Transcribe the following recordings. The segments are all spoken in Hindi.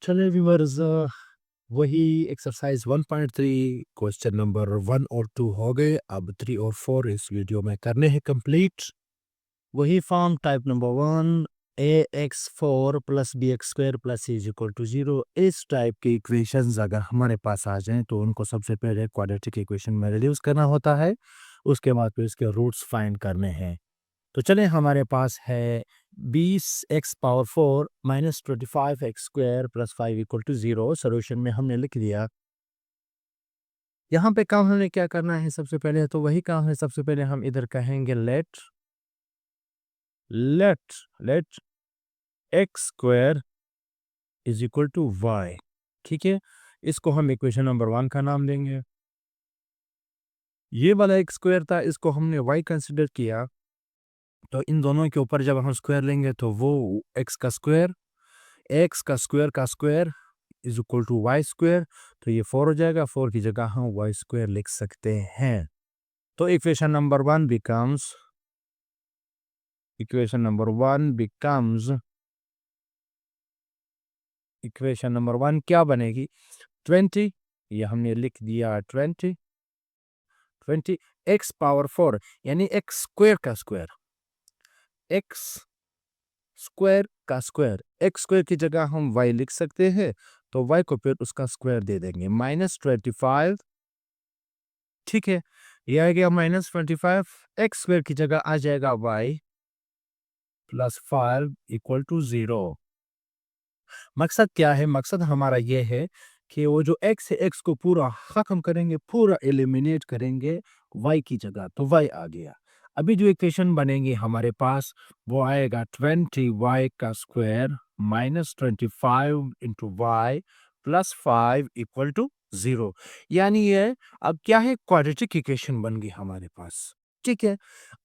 चलिए व्यूअर्स, वही एक्सरसाइज 1.3 क्वेश्चन नंबर 1 और 2 हो गए। अब 3 और 4 इस वीडियो में करने हैं कंप्लीट। वही form type number 1, a x four plus b x square plus c is equal to 0। इस टाइप के इक्वेशंस अगर हमारे पास आ जाएं तो उनको सबसे पहले क्वाड्रेटिक इक्वेशन में रिड्यूस करना होता है। उसके बाद फिर इसके रूट्स फाइंड करने हैं। तो चलें, हमारे पास है 20x⁴ minus 25x² plus 5 equal to 0। Solution में हमने लिख दिया। यहाँ पे काम हमने क्या करना है, सबसे पहले तो वही काम है। सबसे पहले हम इधर कहेंगे let let let x² is equal to y। ठीक है, इसको हम इक्वेशन नंबर 1 का नाम देंगे। ये वाला x² था, इसको हमने y कंसिडर किया। तो इन दोनों के ऊपर जब हम स्क्वायर लेंगे तो वो x का square is equal to y square. तो ये 4 हो जाएगा, 4 की जगह हम वाई स्क्वायर लिख सकते हैं। तो इक्वेशन नंबर वन क्या बनेगी? 20, ये हमने लिख दिया 20 x⁴ यानी x² की जगह हम y लिख सकते हैं। तो y को फिर उसका स्क्वायर दे देंगे, -25। ठीक है, ये आ गया -25। x² की जगह आ जाएगा y प्लस 5 इक्वल टू 0। मकसद क्या है? मकसद हमारा ये है कि वो जो x है, x को पूरा खत्म करेंगे, पूरा एलिमिनेट करेंगे y की जगह। तो y आ गया। अभी जो इक्वेशन बनेंगे हमारे पास वो आएगा 20y² minus 25 into y plus 5 equal to 0। यानी ये अब क्या है, क्वाड्रेटिक इक्वेशन बन गई हमारे पास। ठीक है,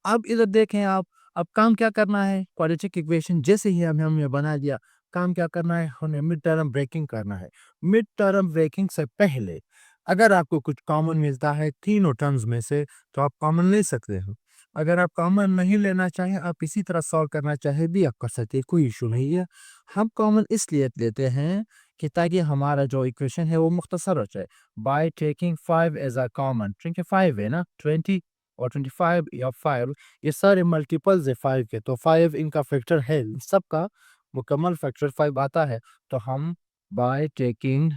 अब इधर देखें आप। अब काम क्या करना है? क्वाड्रेटिक इक्वेशन जैसे ही हमने बना दिया, काम क्या करना है? हमें मिड टर्म ब्रेकिंग करना है। मिड टर्म ब्रेकिंग से पहले अगर आपको कुछ कॉमन मिलता है तीनों टर्म्स में से, तो आप कॉमन ले सकते हो। अगर आप कॉमन नहीं लेना चाहें, आप इसी तरह सॉल्व करना चाहे भी आप कर सकते हैं, कोई इशू नहीं है। हम कॉमन इसलिए लेते हैं कि ताकि हमारा जो इक्वेशन है वो मुख्तसर हो जाए। By taking 5 as a common, क्योंकि 5 है ना, 20 और 25 या 5 ये सारे मल्टीपल्स है 5 के। तो 5 इनका फैक्टर है, सबका मुकम्मल फैक्टर 5 आता है। तो हम by taking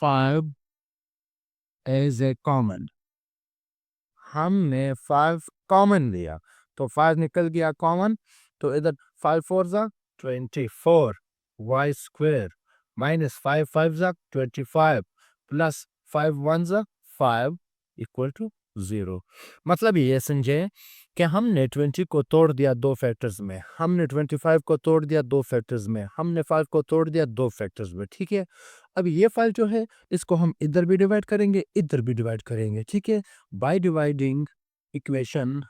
5 as a common, हमने 5 कॉमन लिया तो 5 निकल गया कॉमन। तो इधर 5 4 जा 24 वाई स्क्वायर माइनस 5 5 जा 25 प्लस 5 1 जा 5 इक्वल टू 0। मतलब ये समझे कि हमने 20 को तोड़ दिया दो फैक्टर्स में, हमने 25 को तोड़ दिया दो फैक्टर्स में, हमने 5 को तोड़ दिया दो फैक्टर्स में। ठीक है, अब ये फाइल जो है इसको हम इधर भी डिवाइड करेंगे, इधर भी डिवाइड करेंगे। ठीक है, by dividing equation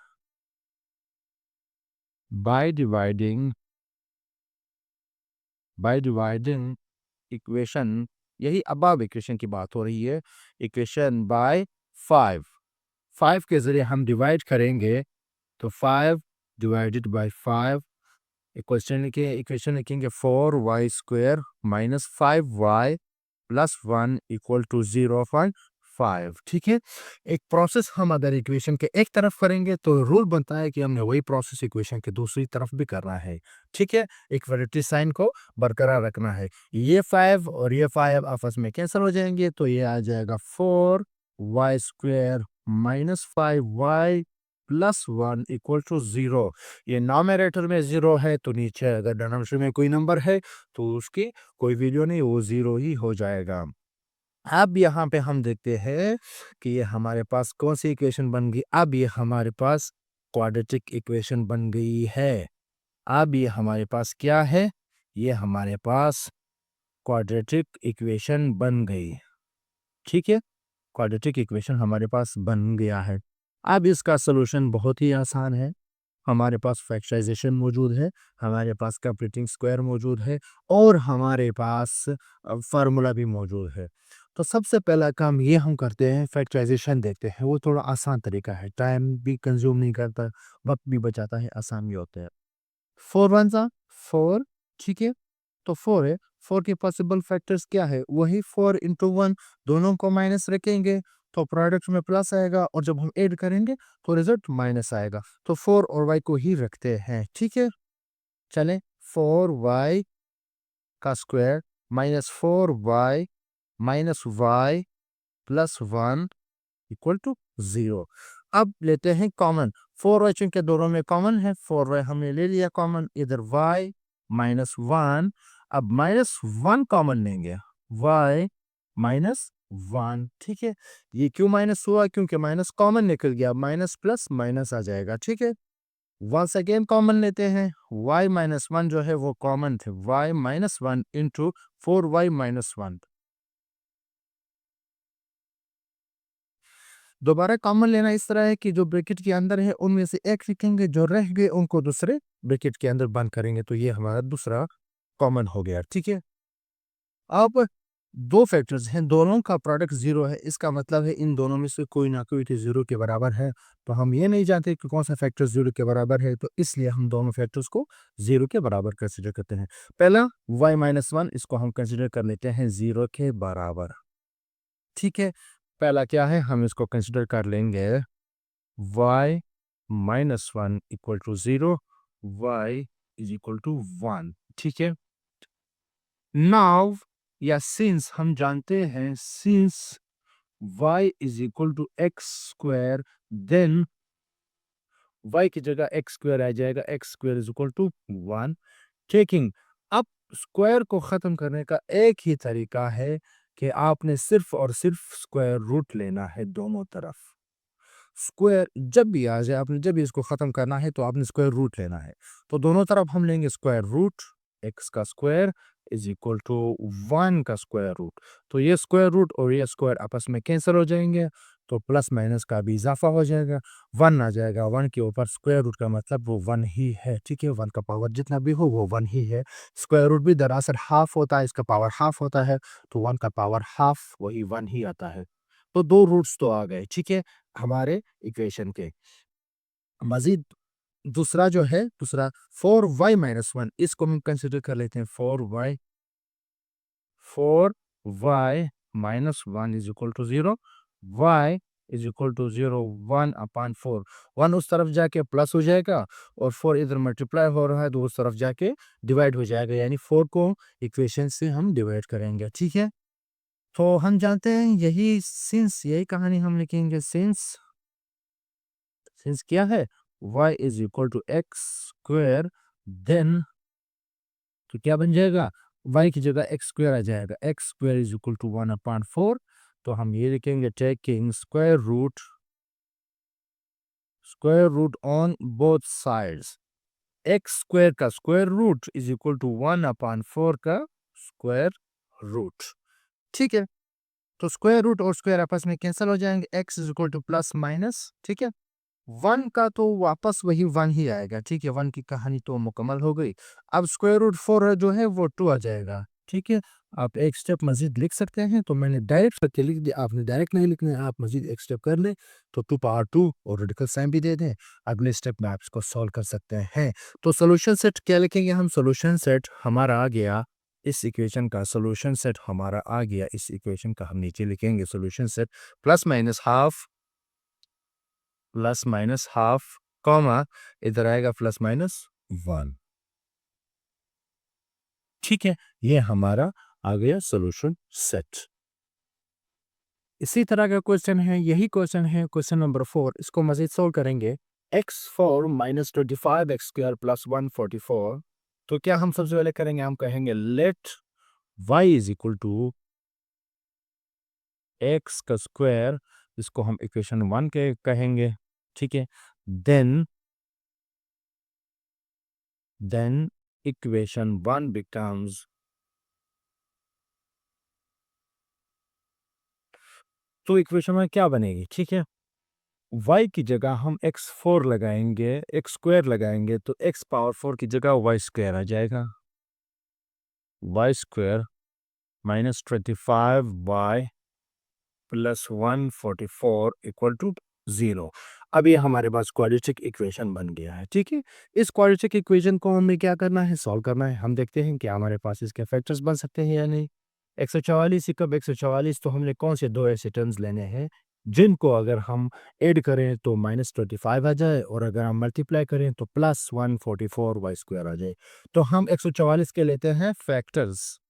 by dividing by dividing equation, यही अबाव इक्वेशन की बात हो रही है। इक्वेशन बाय 5 के जरिए हम डिवाइड करेंगे। तो 5 डिवाइडेड बाय 5 इक्वेशन लिखेंगे 4y² minus 5y plus 1 equal to 0.5। ठीक है, एक प्रोसेस हम अगर इक्वेशन के एक तरफ करेंगे तो रूल बनता है कि हमने वही प्रोसेस इक्वेशन के दूसरी तरफ भी करना है। ठीक है, इक्वलिटी साइन को बरकरार रखना है। ये 5 और ये 5 आपस में कैंसिल हो जाएंगे, तो ये आ जाएगा 4y² minus 5y plus 1 equal to 0। ये नॉमिनेटर में 0 है, तो नीचे अगर डिनोमिनेटर में कोई नंबर है तो उसकी कोई वैल्यू नहीं, वो 0 ही हो जाएगा। अब यहाँ पे हम देखते हैं कि ये हमारे पास कौन सी इक्वेशन बन गई। अब ये हमारे पास क्वाड्रेटिक इक्वेशन बन गई है। अब ये हमारे पास क्या है? ये हमारे पास क्वाड्रेटिक इक्वेशन बन गई। ठीक है, क्वाड्रेटिक इक्वेशन हमारे पास बन गया है। अब इसका सलूशन बहुत ही आसान है। हमारे पास फैक्टराइजेशन मौजूद है, हमारे पास कंप्लीटिंग स्क्वायर मौजूद है और हमारे पास फार्मूला भी मौजूद है। तो सबसे पहला काम ये हम करते हैं, फैक्टराइजेशन देखते हैं। वो थोड़ा आसान तरीका है, टाइम भी कंज्यूम नहीं करता, वक्त भी बचाता है, आसान भी होता है। 4 1 जा 4। ठीक है, तो 4 है। 4 के पॉसिबल फैक्टर्स क्या है? वही 4 इंटू 1, दोनों को माइनस रखेंगे तो प्रोडक्ट में प्लस आएगा, और जब हम ऐड करेंगे तो रिजल्ट माइनस आएगा। तो 4 और y को ही रखते हैं, ठीक है। चलें, 4y का square minus 4y minus y plus 1 equal to 0। अब लेते हैं कॉमन। 4y चूंकि दोनों में कॉमन है, 4y हमने ले लिया कॉमन, इधर y माइनस 1। अब माइनस 1 कॉमन लेंगे, y माइनस 1, ठीक है। ये क्यों माइनस हुआ? क्योंकि माइनस कॉमन निकल गया, माइनस प्लस माइनस आ जाएगा, ठीक है। वंस अगेन कॉमन लेते हैं, y माइनस 1 जो है वो कॉमन थे, y minus 1 into 4y minus 1। दोबारा कॉमन लेना इस तरह है कि जो ब्रैकेट के अंदर है उनमें से एक लिखेंगे, जो रह गए उनको दूसरे ब्रैकेट के अंदर बंद करेंगे, तो ये हमारा दूसरा कॉमन हो गया, ठीक है। अब दो फैक्टर्स हैं, दोनों का प्रोडक्ट जीरो है, इसका मतलब है इन दोनों में से कोई ना कोई तो जीरो के बराबर है। तो हम ये नहीं जानते कि कौन सा फैक्टर जीरो के बराबर है, तो इसलिए हम दोनों फैक्टर्स को जीरो के बराबर कंसिडर करते हैं। पहला y माइनस 1, इसको हम कंसिडर कर लेते हैं जीरो के बराबर, ठीक है। पहला क्या है, हम इसको कंसिडर कर लेंगे y minus 1 equal to 0, y is equal to 1, ठीक है। नाउ या सिंस हम जानते हैं, since y is equal to x square, then y की जगह एक्स स्क्वायर आ जाएगा, x square is equal to 1, taking. अब स्क्वायर को खत्म करने का एक ही तरीका है कि आपने सिर्फ और सिर्फ स्क्वायर रूट लेना है दोनों तरफ। स्क्वायर जब भी आ जाए, आपने जब भी इसको खत्म करना है तो आपने स्क्वायर रूट लेना है। तो दोनों तरफ हम लेंगे स्क्वायर रूट, एक्स का स्क्वायर इज इक्वल टू 1 का स्क्वायर रूट। तो ये स्क्वायर रूट और ये स्क्वायर आपस में कैंसिल हो जाएंगे, तो प्लस माइनस का भी इजाफा हो जाएगा, 1 आ जाएगा। 1 के ऊपर स्क्वायर रूट का मतलब वो 1 ही है, ठीक है। 1 का पावर जितना भी हो वो 1 ही है। स्क्वायर रूट भी दरअसल हाफ होता है, इसका पावर हाफ होता है, तो 1 का पावर हाफ वही 1 ही आता है। तो दो रूट्स तो आ गए, ठीक है, हमारे इक्वेशन के। मजीद दूसरा जो है, दूसरा 4y माइनस 1, इसको हम कंसिडर कर लेते हैं। 4y minus 1 is equal to 0, y is equal to 0, 1 upon 4। 1 उस तरफ जाके प्लस हो जाएगा और 4 इधर मल्टीप्लाई हो रहा है तो उस तरफ जाके डिवाइड हो जाएगा, यानी 4 को इक्वेशन से हम डिवाइड करेंगे, ठीक है। तो हम जानते हैं यही सिंस, यही कहानी हम लिखेंगे। सिंस क्या है, y is equal to x square, then तो क्या बन जाएगा, y की जगह एक्स स्क्वायर आ जाएगा, x square is equal to 1 upon 4। तो हम ये लिखेंगे taking square root on both sides, X square का square root is equal to 1 upon 4 का स्क्वायर रूट, ठीक है। तो स्क्वायर रूट और स्क्वायर आपस में कैंसिल हो जाएंगे, x is equal two plus minus, ठीक है। 1 का तो वापस वही 1 ही आएगा, ठीक है। 1 की कहानी तो मुकम्मल हो गई। अब स्क्वायर रूट 4 जो है वो 2 आ जाएगा, ठीक है। आप एक स्टेप मजीद लिख सकते हैं, तो मैंने डायरेक्ट करके लिख दिया, आपने डायरेक्ट नहीं लिखना है, आप मजीद एक स्टेप कर लें तो 2 पावर 2 और रेडिकल साइन भी दे दें, अगले स्टेप में आप इसको सॉल्व कर सकते हैं। तो सोल्यूशन सेट क्या लिखेंगे हम, सोल्यूशन सेट हमारा आ गया इस इक्वेशन का, सोल्यूशन सेट हमारा आ गया इस इक्वेशन का, हम नीचे लिखेंगे solution set plus minus half comma, इधर आएगा प्लस माइनस 1, ठीक है। ये हमारा आ गया सॉल्यूशन सेट। इसी तरह का क्वेश्चन है, यही क्वेश्चन है क्वेश्चन नंबर 4, इसको मजीद सोल्व करेंगे। x4 minus 25 x square plus 144। तो क्या हम सबसे पहले करेंगे, हम कहेंगे let y is equal to x का स्क्वायर, इसको हम इक्वेशन 1 के कहेंगे, ठीक है। देन equation 1 becomes, तो इक्वेशन में क्या बनेगी, ठीक है। y की जगह हम x4 लगाएंगे, x स्क्वायर लगाएंगे, तो x पावर 4 की जगह y स्क्वायर आ जाएगा, y square minus 25y plus 144 equal to 0। अभी हमारे पास क्वाड्रेटिक इक्वेशन बन गया है, ठीक है। इस क्वाड्रेटिक इक्वेशन को हमें क्या करना है, सॉल्व करना है। हम देखते हैं कि हमारे पास इसके फैक्टर्स बन सकते हैं या नहीं। 144 कब 144, तो हमने कौन से दो ऐसे टर्म्स लेने हैं जिनको अगर हम ऐड करें तो -25 आ जाए, और अगर हम मल्टीप्लाई करें तो +144 y² आ जाए। तो हम 144 के लेते हैं फैक्टर्स।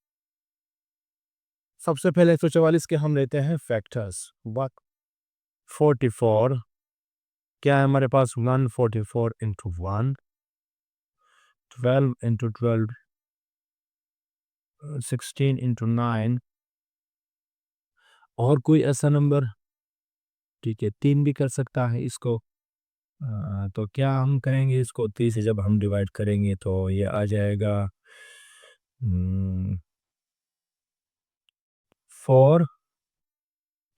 सबसे पहले 144 के हम लेते हैं फैक्टर्स। 144 क्या है हमारे पास, 144 इंटू 1, 12 इंटू 12, 16 इंटू 9, और कोई ऐसा नंबर, ठीक है, 3 भी कर सकता है इसको। तो क्या हम करेंगे, इसको 3 से जब हम डिवाइड करेंगे तो ये आ जाएगा 4,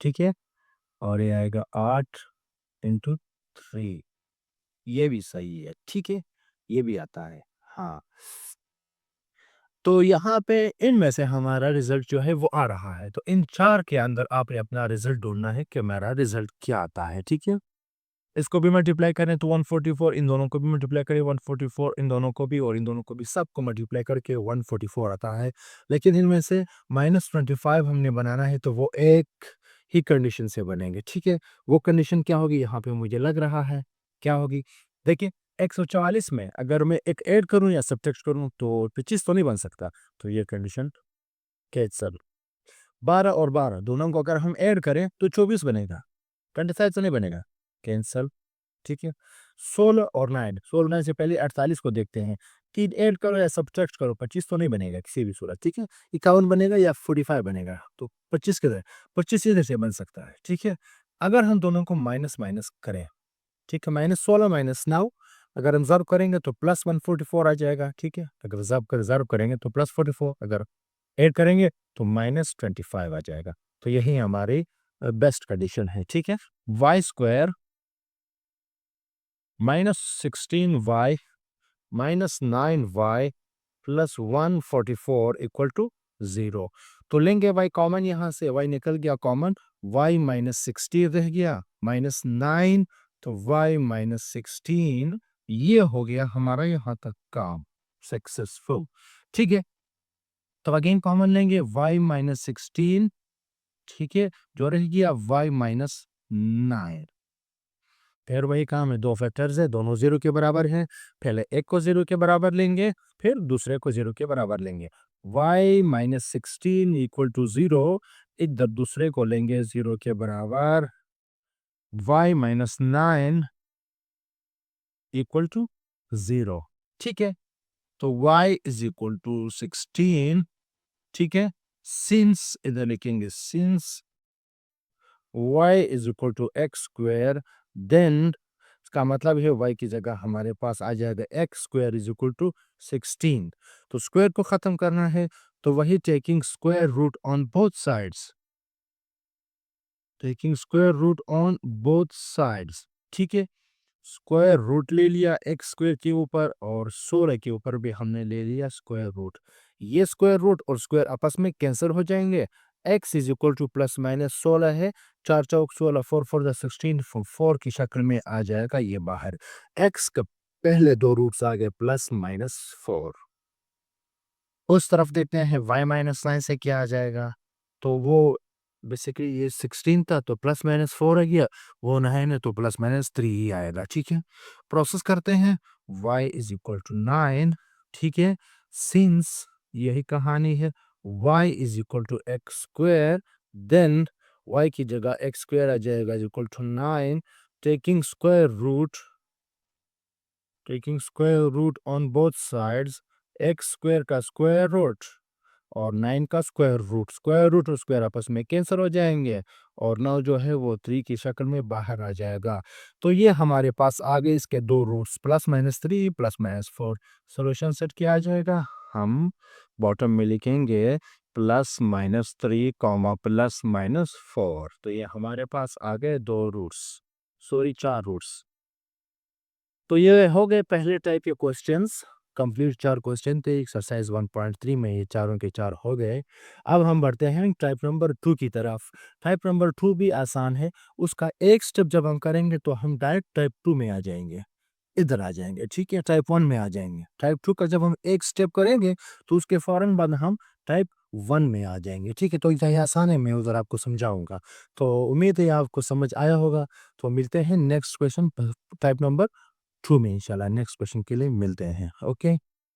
ठीक है, और ये आएगा 8 इंटू 3। ये भी सही है, ठीक है, ये भी आता है। हाँ, तो यहाँ पे इनमें से हमारा रिजल्ट जो है वो आ रहा है। तो इन चार के अंदर आपने अपना रिजल्ट ढूंढना है कि मेरा रिजल्ट क्या आता है, ठीक है। इसको भी मल्टीप्लाई करें तो 144, इन दोनों को भी मल्टीप्लाई करें 144, इन दोनों को भी और इन दोनों को भी, सबको मल्टीप्लाई करके 144 आता है। लेकिन इनमें से -25 हमने बनाना है तो वो एक ही कंडीशन से बनेंगे, ठीक है। वो कंडीशन क्या होगी, यहाँ पे मुझे लग रहा है क्या होगी। देखिए, 144 में अगर मैं एक ऐड करूं या सब्ट्रैक्ट करूं तो 25 तो नहीं बन सकता, तो ये कंडीशन कैंसल। 12 और 12 दोनों को अगर हम ऐड करें तो 24 बनेगा, 25 तो नहीं बनेगा, कैंसल, ठीक है। 16 और 9, 16 9 से पहले 48 को देखते हैं। 3 ऐड करो या सब्ट्रैक्ट करो, 25 तो नहीं बनेगा किसी भी सूरत, ठीक है। 51 बनेगा या 45 बनेगा, तो 25 किधर, 25 इधर से बन सकता है, ठीक है। अगर हम दोनों को माइनस माइनस करें, ठीक है, -16 -9, अगर हम ज़र्ब करेंगे तो +144 आ जाएगा, ठीक है। अगर ज़र्ब करेंगे तो +44, अगर ऐड करेंगे तो -25 आ जाएगा। तो यही हमारी बेस्ट कंडीशन है, ठीक है। y² -16y -9y +144 equal to 0। तो लेंगे y कॉमन, यहाँ से y निकल गया कॉमन, y -16 रह गया, -9, तो y -16, ये हो गया हमारा यहाँ तक काम सक्सेसफुल, ठीक है। तो अगेन कॉमन लेंगे y -16, ठीक है, जो रह गया y -9। फिर वही काम है, दो फैक्टर्स है, दोनों जीरो के बराबर हैं। पहले एक को जीरो के बराबर लेंगे, फिर दूसरे को जीरो के बराबर लेंगे। y -16 इक्वल टू 0, इधर दूसरे को लेंगे जीरो के बराबर, y -9 इक्वल टू 0, ठीक है। तो y इज इक्वल टू 16, ठीक है। सिंस, इधर लिखेंगे since y is equal to x², then इसका मतलब है y की जगह हमारे पास आ जाएगा x² इज इक्वल टू 16। तो स्क्वायर को खत्म करना है तो वही taking square root on both sides, taking square root on both sides, ठीक है। स्क्वायर रूट ले लिया एक्स स्क्वायर के ऊपर, और 16 के ऊपर भी हमने ले लिया स्क्वायर रूट। ये स्क्वायर रूट और स्क्वायर आपस में कैंसिल हो जाएंगे। x इज इक्वल टू +-16 है, 4 चौक 16, 4 4 16, 4 की शक्ल में आ जाएगा ये बाहर। x का पहले दो रूट्स आ गए +-4। उस तरफ देखते हैं y -9 से क्या आ जाएगा, तो वो बेसिकली ये 16 था तो +-4 आ गया, वो 9 है तो +-3 ही आएगा, ठीक है। प्रोसेस करते हैं, y इज इक्वल टू 9, ठीक है। सिंस यही कहानी है, y is equal to x², then y की जगह x² आ जाएगा is equal to 9, taking square root on both sides, x² का स्क्वायर रूट और 9 का स्क्वायर रूट और स्क्वायर आपस में कैंसिल हो जाएंगे, और 9 जो है वो 3 की शक्ल में बाहर आ जाएगा। तो ये हमारे पास आ गए इसके दो रूट्स, +-3 +-4। सॉल्यूशन सेट किया आ जाएगा, हम बॉटम में लिखेंगे +-3 +-4। तो ये हमारे पास आ गए दो रूट्स, सॉरी 4 रूट्स। तो ये हो गए पहले टाइप के क्वेश्चंस। कंप्लीट 4 क्वेश्चन थे एक्सरसाइज 1.3 में, ये चारों के 4 हो गए। अब हम बढ़ते हैं टाइप नंबर 2 की तरफ। टाइप नंबर 2 भी आसान है, उसका एक स्टेप जब हम करेंगे तो हम डायरेक्ट टाइप 2 में आ जाएँगे, इधर आ जाएँगे, ठीक है? टाइप 1 में आ जाएँगे। टाइप 2 का जब हम एक स्टेप करेंगे तो उसके फ़ौरन बाद हम टाइप 1 में आ जाएँगे, ठीक है? तो ये आसान है, मैं उधर आपको समझाऊँगा। तो उम्मीद है आपको समझ आया होगा। तो मिलते हैं नेक्स्ट क्वेश्चन टाइप नंबर 2 में इंशाल्लाह, नेक्स्ट क्वेश्चन के लिए मिलते हैं। ओके?